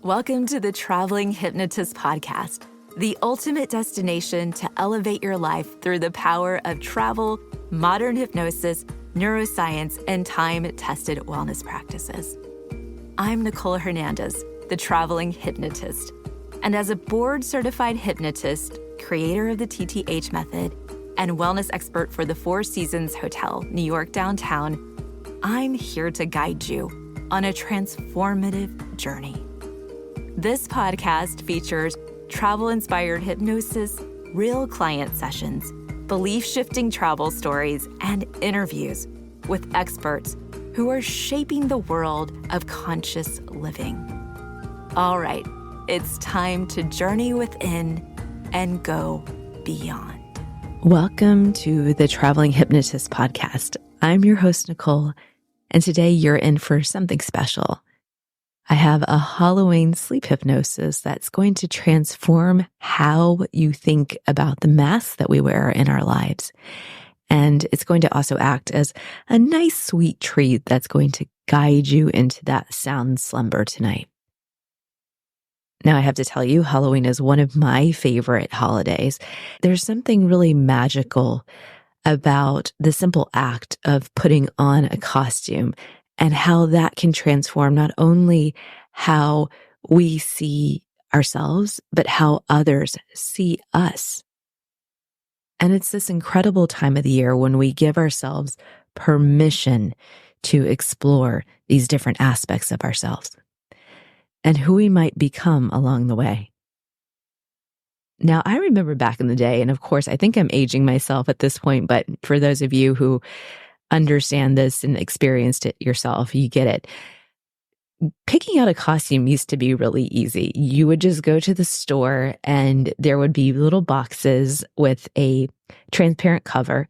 Welcome to the Traveling Hypnotist Podcast, the ultimate destination to elevate your life through the power of travel, modern hypnosis, neuroscience, and time-tested wellness practices. I'm Nicole Hernandez, the Traveling Hypnotist. And as a board-certified hypnotist, creator of the TTH method, and wellness expert for the Four Seasons Hotel, New York Downtown, I'm here to guide you on a transformative journey. This podcast features travel-inspired hypnosis, real client sessions, belief-shifting travel stories, and interviews with experts who are shaping the world of conscious living. All right, it's time to journey within and go beyond. Welcome to the Traveling Hypnotist Podcast. I'm your host, Nicole, and today you're in for something special. I have a Halloween sleep hypnosis that's going to transform how you think about the masks that we wear in our lives. And it's going to also act as a nice sweet treat that's going to guide you into that sound slumber tonight. Now, I have to tell you, Halloween is one of my favorite holidays. There's something really magical about the simple act of putting on a costume and how that can transform not only how we see ourselves, but how others see us. And it's this incredible time of the year when we give ourselves permission to explore these different aspects of ourselves and who we might become along the way. Now, I remember back in the day, and of course, I think I'm aging myself at this point, but for those of you who understand this and experienced it yourself, you get it. Picking out a costume used to be really easy. You would just go to the store and there would be little boxes with a transparent cover,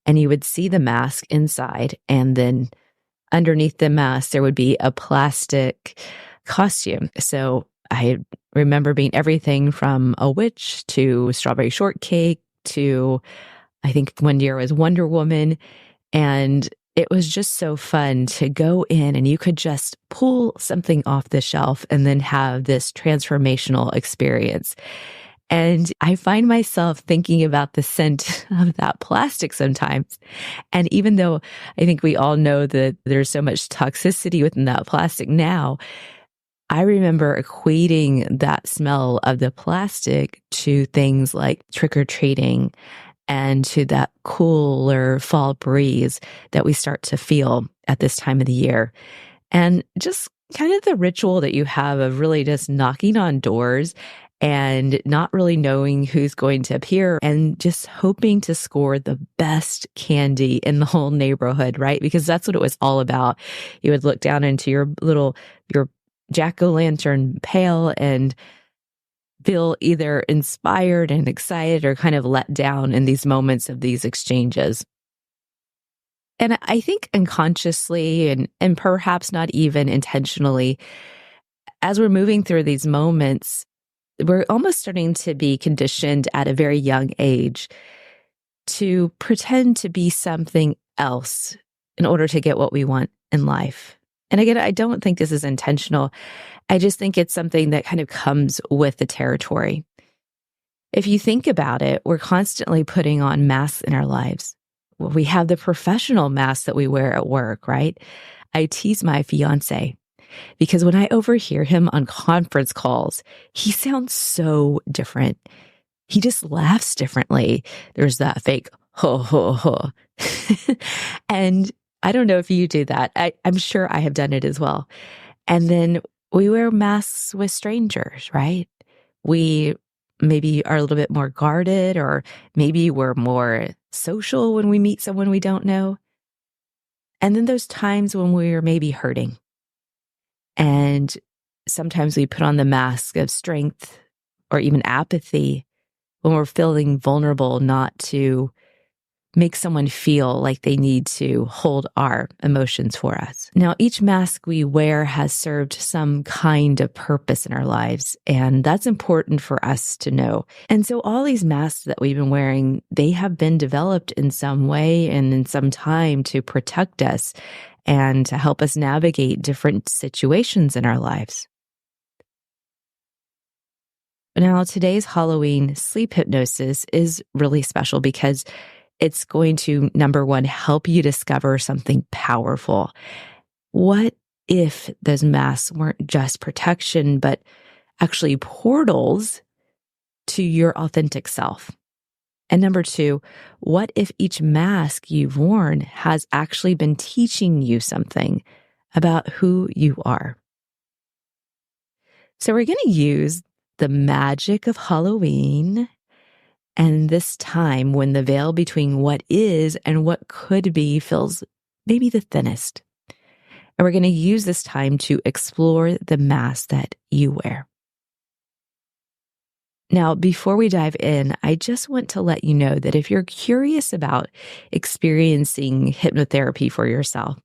and you would see the mask inside, and then underneath the mask there would be a plastic costume. So I remember being everything from a witch to strawberry shortcake to, I think one year was Wonder Woman. And it was just so fun to go in and you could just pull something off the shelf and then have this transformational experience. And I find myself thinking about the scent of that plastic sometimes. And even though I think we all know that there's so much toxicity within that plastic now, I remember equating that smell of the plastic to things like trick-or-treating and to that cooler fall breeze that we start to feel at this time of the year. And just kind of the ritual that you have of really just knocking on doors and not really knowing who's going to appear and just hoping to score the best candy in the whole neighborhood, right? Because that's what it was all about. You would look down into your jack-o'-lantern pail and feel either inspired and excited or kind of let down in these moments of these exchanges. And I think unconsciously and perhaps not even intentionally, as we're moving through these moments, we're almost starting to be conditioned at a very young age to pretend to be something else in order to get what we want in life. And again, I don't think this is intentional. I just think it's something that kind of comes with the territory. If you think about it, we're constantly putting on masks in our lives. Well, we have the professional masks that we wear at work, right? I tease my fiance because when I overhear him on conference calls, he sounds so different. He just laughs differently. There's that fake ho, ho, ho. And I don't know if you do that. I'm sure I have done it as well. And then we wear masks with strangers, right? We maybe are a little bit more guarded, or maybe we're more social when we meet someone we don't know. And then those times when we're maybe hurting. And sometimes we put on the mask of strength or even apathy when we're feeling vulnerable, not to make someone feel like they need to hold our emotions for us. Now, each mask we wear has served some kind of purpose in our lives, and that's important for us to know. And so all these masks that we've been wearing, they have been developed in some way and in some time to protect us and to help us navigate different situations in our lives. Now, today's Halloween sleep hypnosis is really special because it's going to, number one, help you discover something powerful. What if those masks weren't just protection, but actually portals to your authentic self? And number two, what if each mask you've worn has actually been teaching you something about who you are? So we're going to use the magic of Halloween and this time when the veil between what is and what could be feels maybe the thinnest. And we're going to use this time to explore the mask that you wear. Now, before we dive in, I just want to let you know that if you're curious about experiencing hypnotherapy for yourself,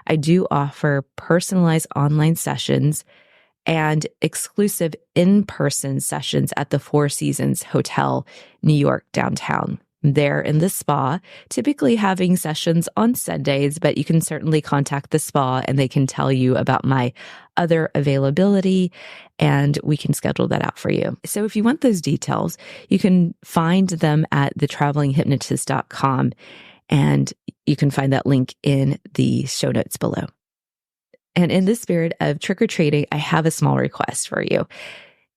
I do offer personalized online sessions and exclusive in-person sessions at the Four Seasons Hotel, New York, downtown. They're in the spa, typically having sessions on Sundays, but you can certainly contact the spa and they can tell you about my other availability and we can schedule that out for you. So if you want those details, you can find them at thetravelinghypnotist.com and you can find that link in the show notes below. And in the spirit of trick-or-treating, I have a small request for you.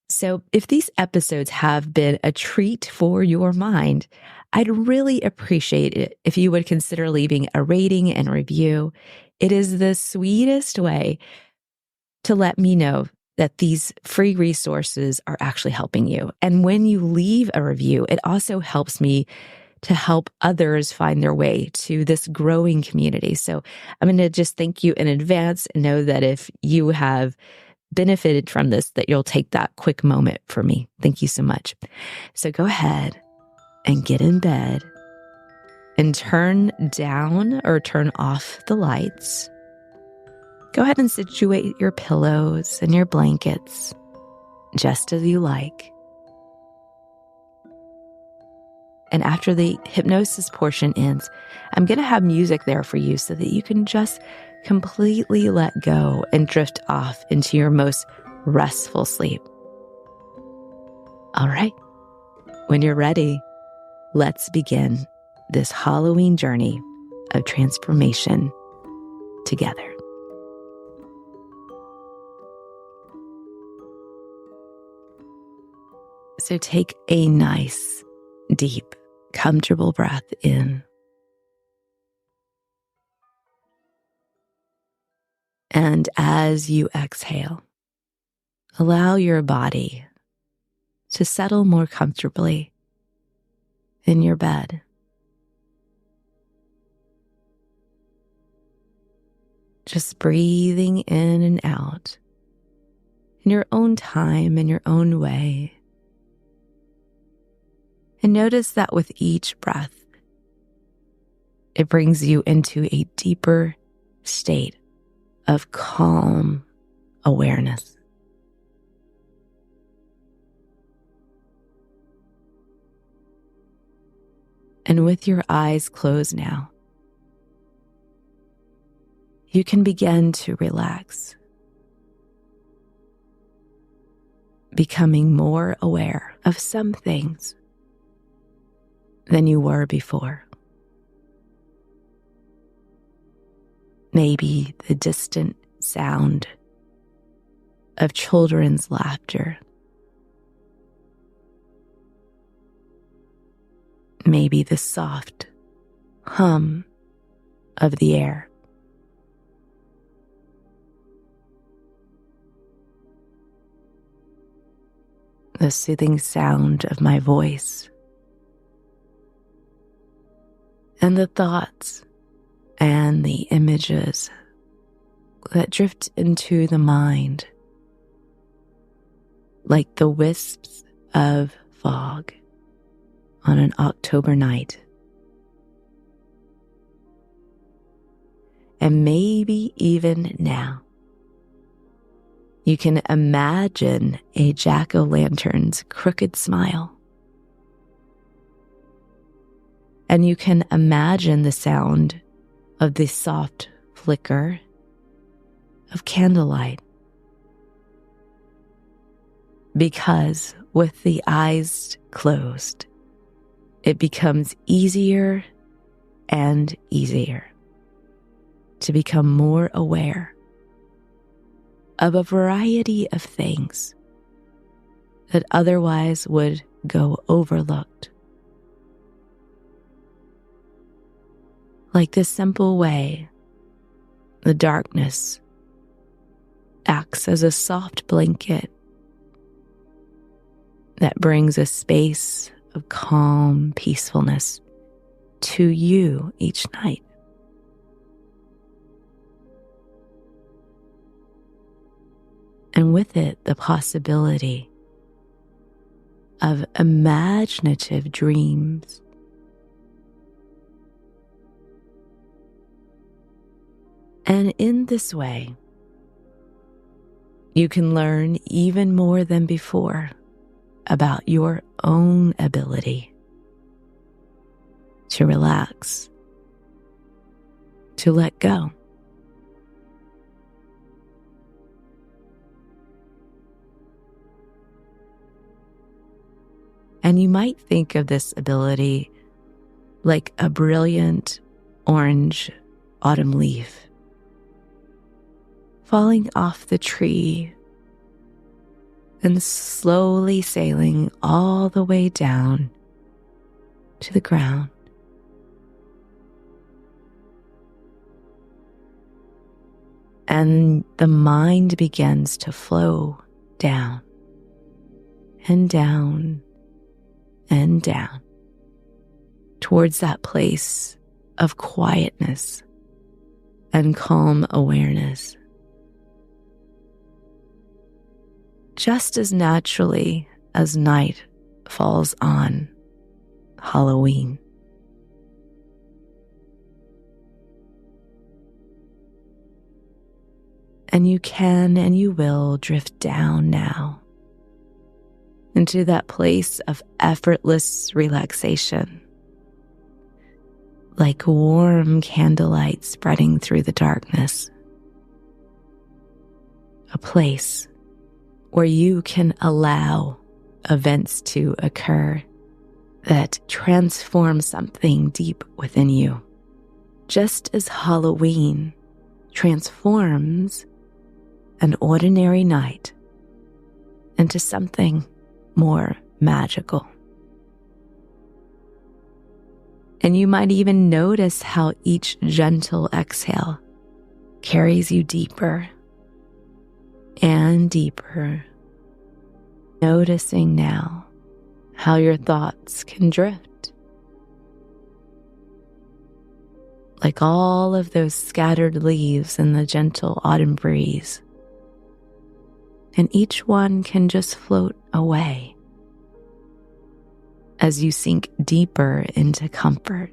So if these episodes have been a treat for your mind, I'd really appreciate it if you would consider leaving a rating and review. It is the sweetest way to let me know that these free resources are actually helping you. And when you leave a review, it also helps me to help others find their way to this growing community. So I'm going to just thank you in advance and know that if you have benefited from this, that you'll take that quick moment for me. Thank you so much. So go ahead and get in bed and turn down or turn off the lights. Go ahead and situate your pillows and your blankets just as you like. And after the hypnosis portion ends, I'm going to have music there for you so that you can just completely let go and drift off into your most restful sleep. All right, when you're ready, let's begin this Halloween journey of transformation together. So take a nice, deep, comfortable breath in. And as you exhale, allow your body to settle more comfortably in your bed. Just breathing in and out in your own time, in your own way. And notice that with each breath, it brings you into a deeper state of calm awareness. And with your eyes closed now, you can begin to relax, becoming more aware of some things than you were before. Maybe the distant sound of children's laughter. Maybe the soft hum of the air. The soothing sound of my voice. And the thoughts and the images that drift into the mind like the wisps of fog on an October night. And maybe even now, you can imagine a jack-o'-lantern's crooked smile. And you can imagine the sound of the soft flicker of candlelight. Because with the eyes closed, it becomes easier and easier to become more aware of a variety of things that otherwise would go overlooked. Like this simple way the darkness acts as a soft blanket that brings a space of calm peacefulness to you each night. And with it, the possibility of imaginative dreams. And in this way, you can learn even more than before about your own ability to relax, to let go. And you might think of this ability like a brilliant orange autumn leaf falling off the tree and slowly sailing all the way down to the ground. And the mind begins to flow down and down and down towards that place of quietness and calm awareness. Just as naturally as night falls on Halloween. And you can and you will drift down now into that place of effortless relaxation, like warm candlelight spreading through the darkness. A place where you can allow events to occur that transform something deep within you, just as Halloween transforms an ordinary night into something more magical. And you might even notice how each gentle exhale carries you deeper and deeper, noticing now how your thoughts can drift. Like all of those scattered leaves in the gentle autumn breeze. And each one can just float away as you sink deeper into comfort.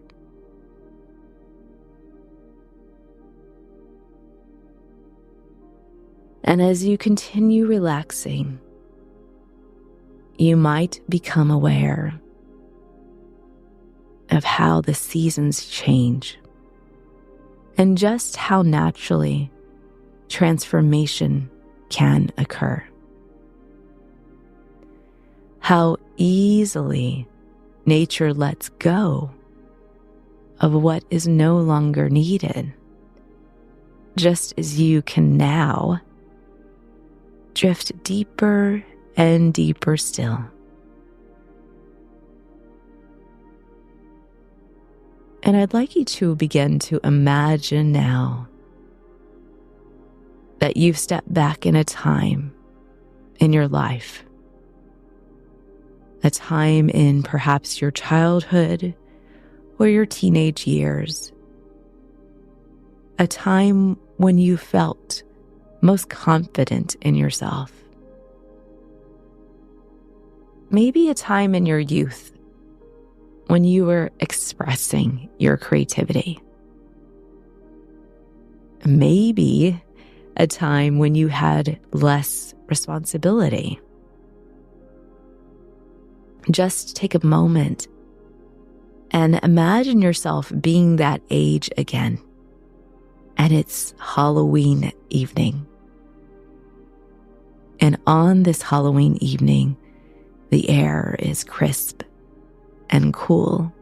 And as you continue relaxing, you might become aware of how the seasons change and just how naturally transformation can occur. How easily nature lets go of what is no longer needed, just as you can now drift deeper and deeper still. And I'd like you to begin to imagine now that you've stepped back in a time in your life, a time in perhaps your childhood or your teenage years, a time when you felt most confident in yourself. Maybe a time in your youth when you were expressing your creativity. Maybe a time when you had less responsibility. Just take a moment and imagine yourself being that age again. And it's Halloween evening. And on this Halloween evening, The air is crisp and cool.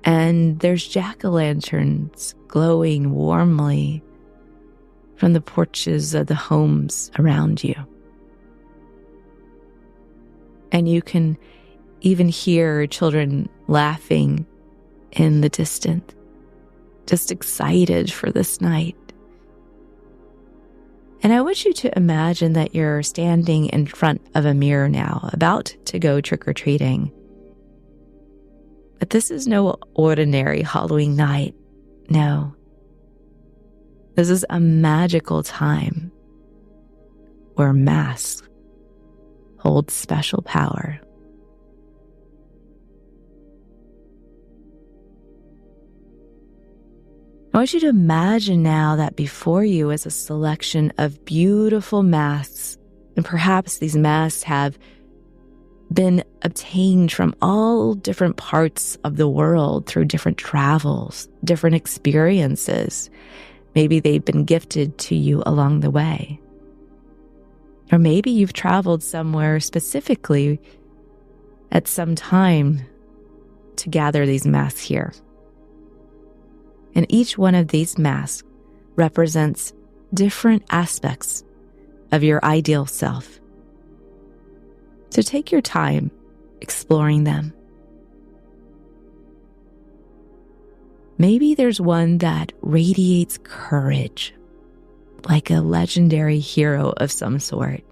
And there's jack-o'-lanterns glowing warmly from the porches of the homes around you. And you can even hear children laughing in the distance, just excited for this night. And I want you to imagine that you're standing in front of a mirror now, about to go trick-or-treating. But this is no ordinary Halloween night. No. This is a magical time where masks hold special power. I want you to imagine now that before you is a selection of beautiful masks, and perhaps these masks have been obtained from all different parts of the world through different travels, different experiences. Maybe they've been gifted to you along the way. Or maybe you've traveled somewhere specifically at some time to gather these masks here. And each one of these masks represents different aspects of your ideal self. So take your time exploring them. Maybe there's one that radiates courage, like a legendary hero of some sort.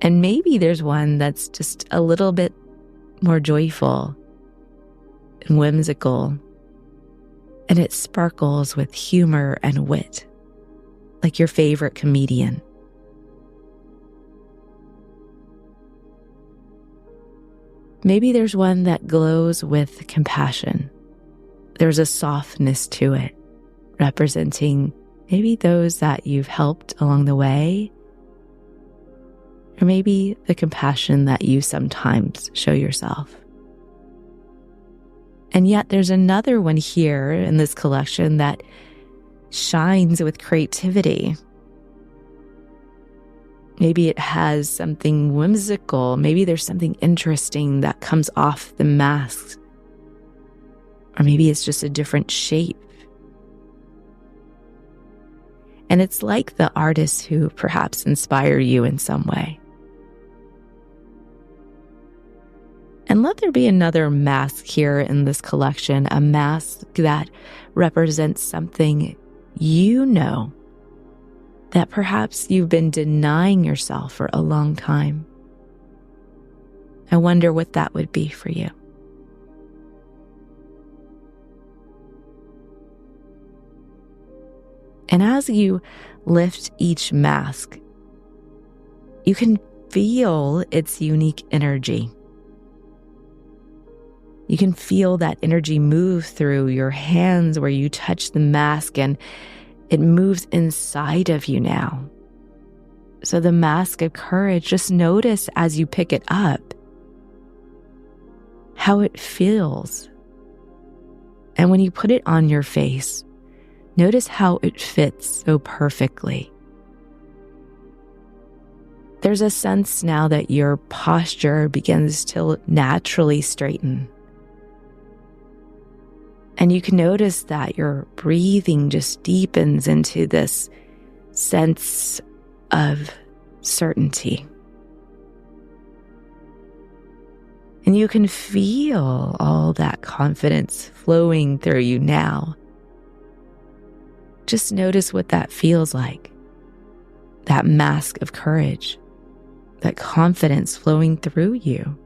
And maybe there's one that's just a little bit more joyful and whimsical, and it sparkles with humor and wit, like your favorite comedian. Maybe there's one that glows with compassion. There's a softness to it, representing maybe those that you've helped along the way, or maybe the compassion that you sometimes show yourself. And yet there's another one here in this collection that shines with creativity. Maybe it has something whimsical. Maybe there's something interesting that comes off the masks. Or maybe it's just a different shape. And it's like the artists who perhaps inspire you in some way. And let there be another mask here in this collection, a mask that represents something you know that perhaps you've been denying yourself for a long time. I wonder what that would be for you. And as you lift each mask, you can feel its unique energy. You can feel that energy move through your hands where you touch the mask, and it moves inside of you now. So the mask of courage, just notice as you pick it up how it feels. And when you put it on your face, notice how it fits so perfectly. There's a sense now that your posture begins to naturally straighten. And you can notice that your breathing just deepens into this sense of certainty. And you can feel all that confidence flowing through you now. Just notice what that feels like. That mask of courage, that confidence flowing through you.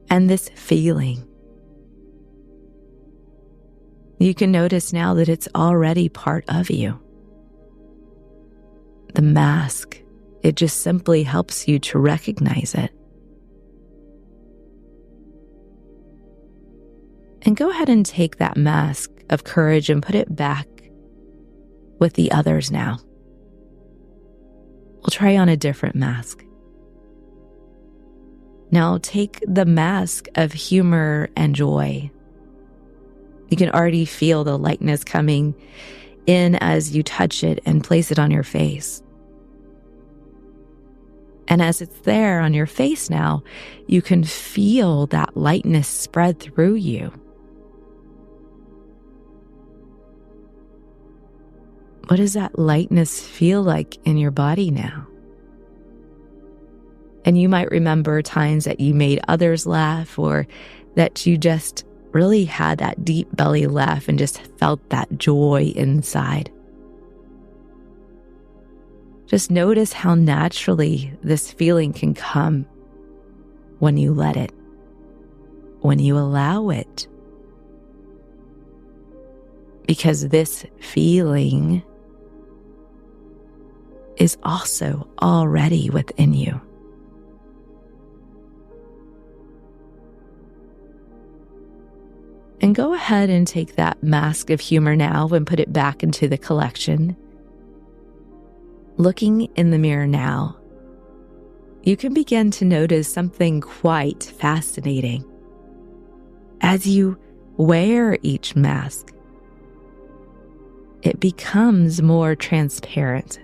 And this feeling, you can notice now that it's already part of you. The mask, it just simply helps you to recognize it. And go ahead and take that mask of courage and put it back with the others now. We'll try on a different mask. Now take the mask of humor and joy. You can already feel the lightness coming in as you touch it and place it on your face. And as it's there on your face now, you can feel that lightness spread through you. What does that lightness feel like in your body now? And you might remember times that you made others laugh, or that you just really had that deep belly laugh and just felt that joy inside. Just notice how naturally this feeling can come when you let it, when you allow it. Because this feeling is also already within you. And go ahead and take that mask of humor now and put it back into the collection. Looking in the mirror now, you can begin to notice something quite fascinating. As you wear each mask, it becomes more transparent.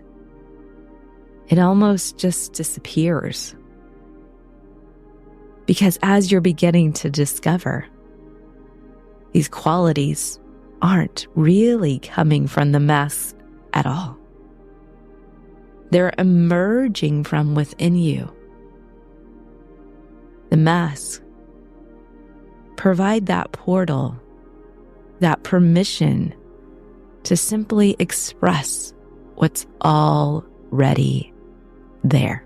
It almost just disappears. Because as you're beginning to discover, these qualities aren't really coming from the mask at all. They're emerging from within you. The masks provide that portal, that permission to simply express what's already there.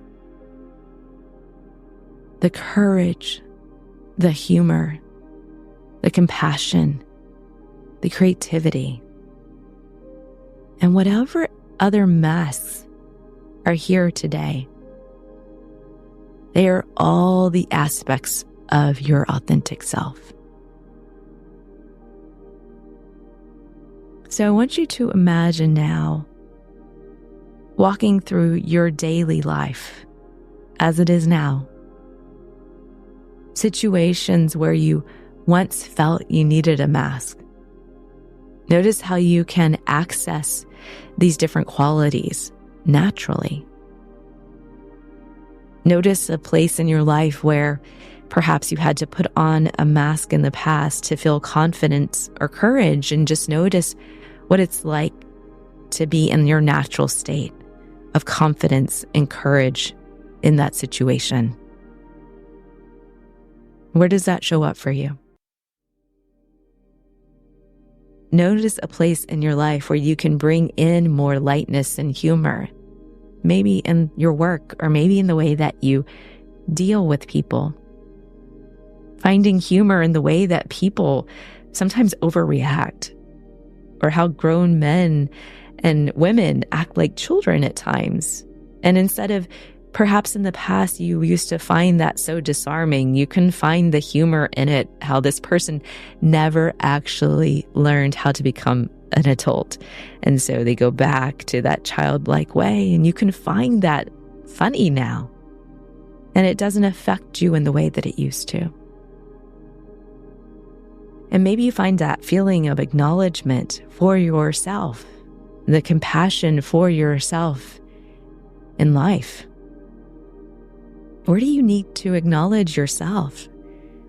The courage, the humor, the compassion, the creativity, and whatever other masks are here today. They are all the aspects of your authentic self. So I want you to imagine now walking through your daily life as it is now. Situations where you once felt you needed a mask. Notice how you can access these different qualities naturally. Notice a place in your life where perhaps you had to put on a mask in the past to feel confidence or courage, and just notice what it's like to be in your natural state of confidence and courage in that situation. Where does that show up for you? Notice a place in your life where you can bring in more lightness and humor, maybe in your work or maybe in the way that you deal with people. Finding humor in the way that people sometimes overreact, or how grown men and women act like children at times. And instead of perhaps in the past you used to find that so disarming, you can find the humor in it, how this person never actually learned how to become an adult. And so they go back to that childlike way, and you can find that funny now. And it doesn't affect you in the way that it used to. And maybe you find that feeling of acknowledgement for yourself, the compassion for yourself in life. Where do you need to acknowledge yourself?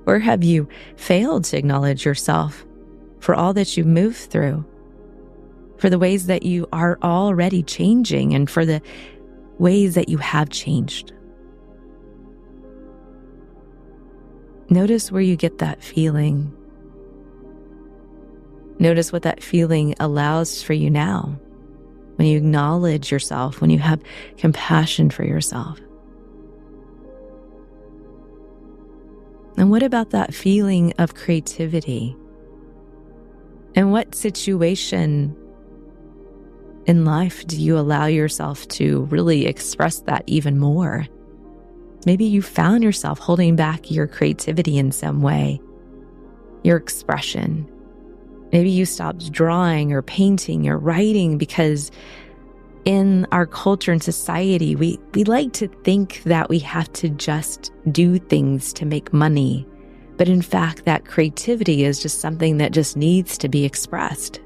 Where have you failed to acknowledge yourself for all that you've moved through, for the ways that you are already changing, and for the ways that you have changed? Notice where you get that feeling. Notice what that feeling allows for you now, when you acknowledge yourself, when you have compassion for yourself. And what about that feeling of creativity? And what situation in life do you allow yourself to really express that even more? Maybe you found yourself holding back your creativity in some way, your expression. Maybe you stopped drawing or painting or writing because in our culture and society, we like to think that we have to just do things to make money But in fact, that creativity is just something that just needs to be expressed.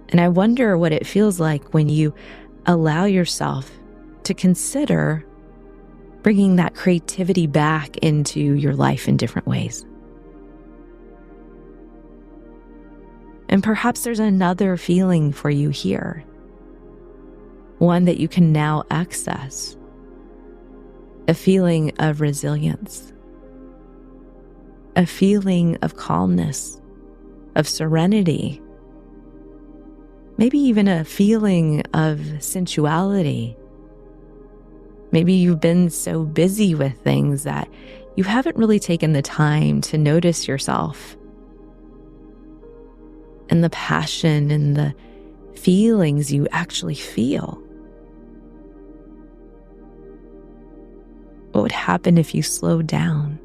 And I wonder what it feels like when you allow yourself to consider bringing that creativity back into your life in different ways. And perhaps there's another feeling for you here, one that you can now access, a feeling of resilience, a feeling of calmness, of serenity, maybe even a feeling of sensuality. Maybe you've been so busy with things that you haven't really taken the time to notice yourself and the passion and the feelings you actually feel. What would happen if you slowed down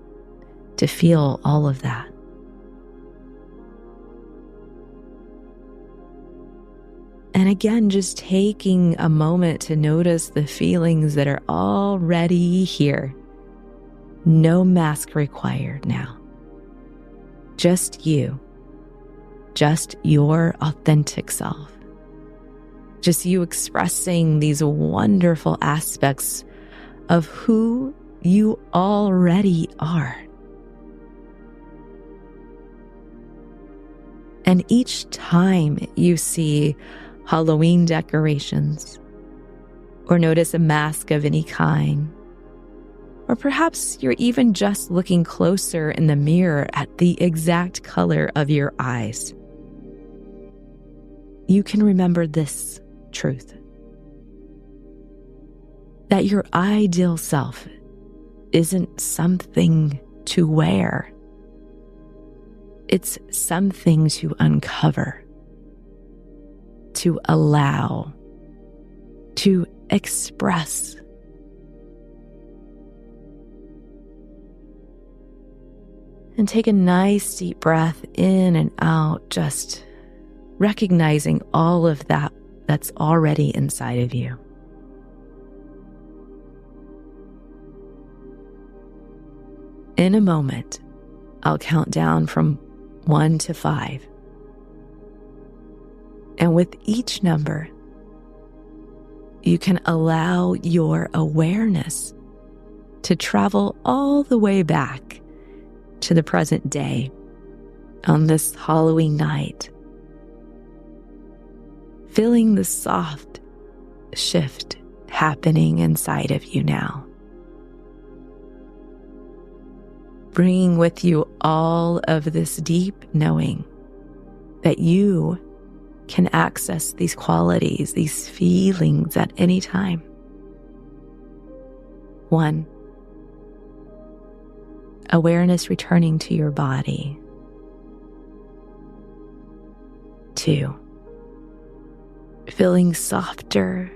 to feel all of that? And again, just taking a moment to notice the feelings that are already here. No mask required now. Just you. Just your authentic self. Just you expressing these wonderful aspects of who you already are. And each time you see Halloween decorations, or notice a mask of any kind, or perhaps you're even just looking closer in the mirror at the exact color of your eyes, you can remember this truth: that your ideal self isn't something to wear. It's something to uncover, to allow, to express. And take a nice deep breath in and out, just recognizing all of that that's already inside of you. In a moment, I'll count down from 1 to 5. And with each number, you can allow your awareness to travel all the way back to the present day on this Halloween night, feeling the soft shift happening inside of you now. Bringing with you all of this deep knowing that you can access these qualities, these feelings at any time. 1, awareness returning to your body. 2, feeling softer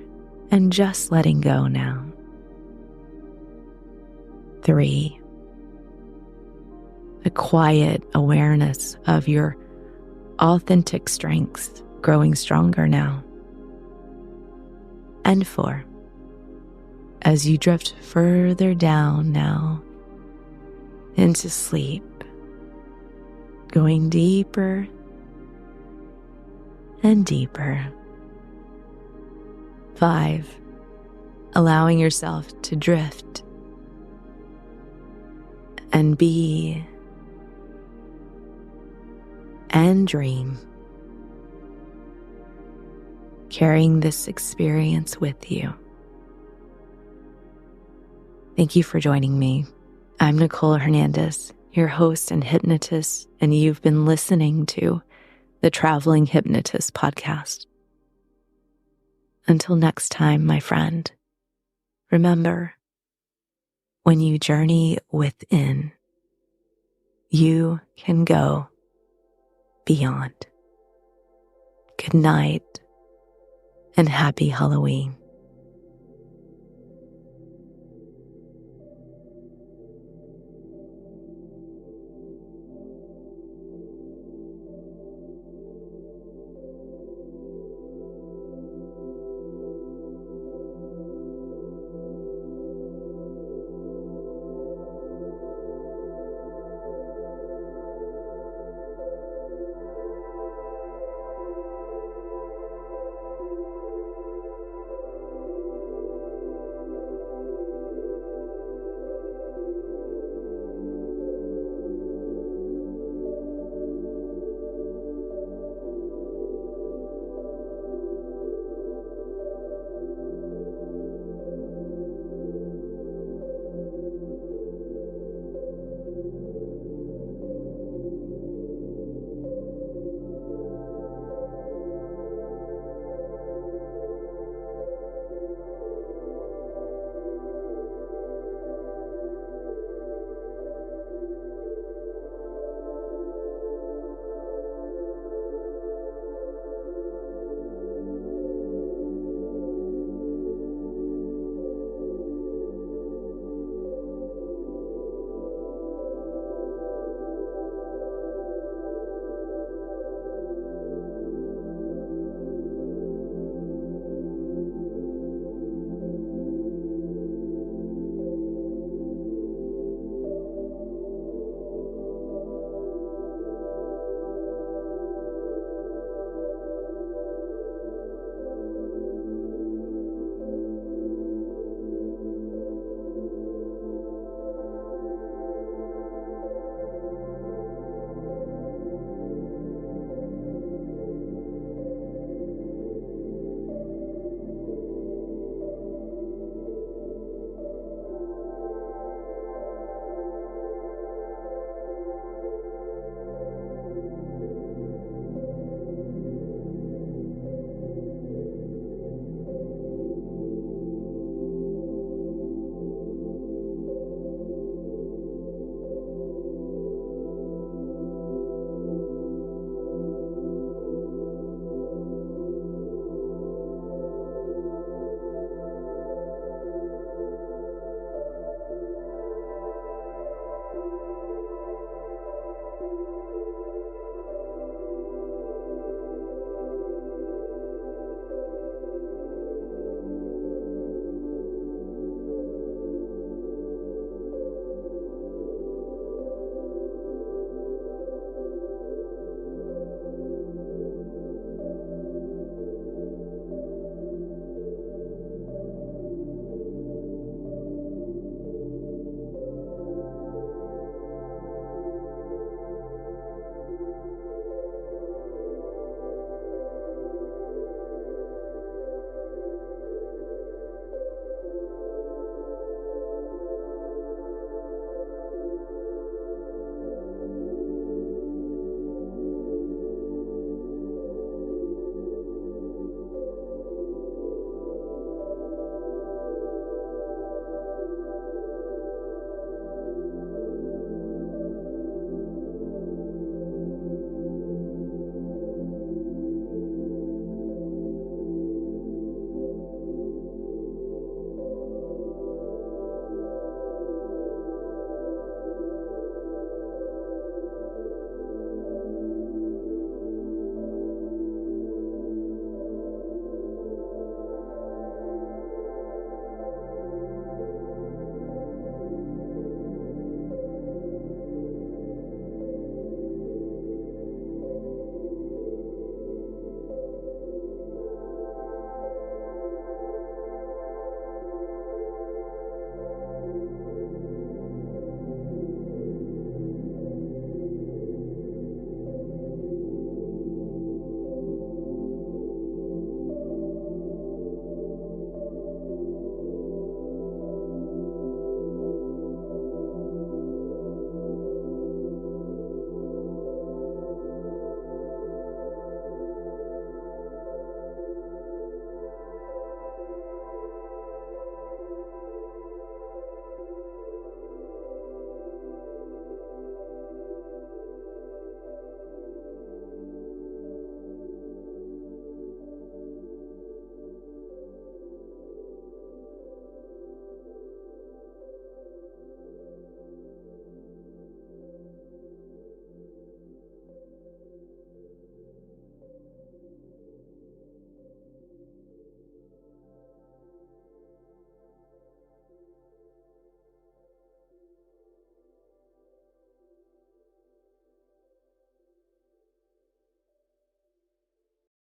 and just letting go now. 3, a quiet awareness of your authentic strengths growing stronger now. And 4, as you drift further down now into sleep, going deeper and deeper. 5, allowing yourself to drift and be and dream, carrying this experience with you. Thank you for joining me. I'm Nicole Hernandez, your host and hypnotist, and you've been listening to the Traveling Hypnotist Podcast. Until next time, my friend, remember, when you journey within, you can go beyond. Good night and happy Halloween.